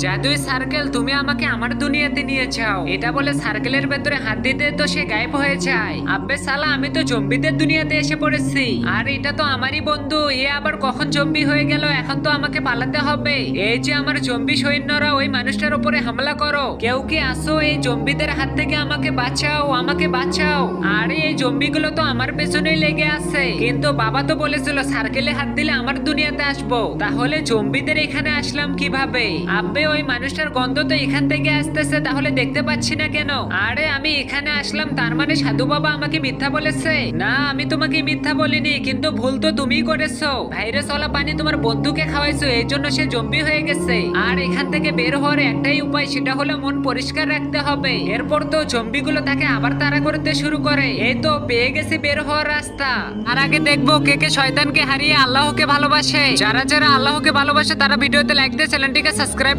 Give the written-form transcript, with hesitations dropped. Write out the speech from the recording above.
জাদুই সার্কেল, তুমি আমাকে আমার দুনিয়াতে নিয়ে যাও। এটা বলে সার্কেলের ভেতরে হাত দিতে তো সে গায়েব হয়ে যায়। আব্বে সালা, আমি তো জম্বিদের দুনিয়াতে এসে পড়েছি। আর এটা তো আমারই বন্ধু, এ আবার কখন জম্বি হয়ে গেল? এখন তো আমাকে পালাতে হবে। এই যে আমার জম্বি সৈন্যরা ওই মানুষটার উপরে হামলা করো। কেউ কি আসো, এই জম্বিদের হাত থেকে আমাকে বাঁচাও, আমাকে বাঁচাও। আরে এই জম্বিগুলো তো আমার পেছনেই লেগে আছে, কিন্তু বাবা তো বলেছিল সার্কেলে হাত দিলে আমার দুনিয়াতে আসবো। তাহলে জম্বিদের এখানে আসলাম কিভাবে? আব্বে, ওই মানুষটার গন্ধ তো এখান থেকে আসতেছে, তাহলে দেখতে পাচ্ছি না কেন? আরে আমি এখানে আসলাম, তার মানে সাধু বাবা আমাকে মিথ্যা বলেছে? না, আমি তোমাকে মিথ্যা বলিনি, কিন্তু ভুল তো তুমিই করেছো। ভাইরাস ওয়ালা পানি তোমার বন্ধুকে খাওয়াইছো, এই জন্য সে জম্বি হয়ে গেছে। আর এখান থেকে বের হওয়ার একটাই উপায়, সেটা হলো মন পরিষ্কার রাখতে হবে। এরপর তো জম্বিগুলো তাকে আবার তাড়া করতে শুরু করে। এই তো পেয়ে গেছি বের হওয়ার রাস্তা। আর আগে দেখবো কে কে শয়তানকে হারিয়ে আল্লাহকে ভালোবাসে। যারা যারা আল্লাহকে ভালোবাসে তারা ভিডিওতে লাইক দিয়ে চ্যানেলটিকে সাবস্ক্রাইব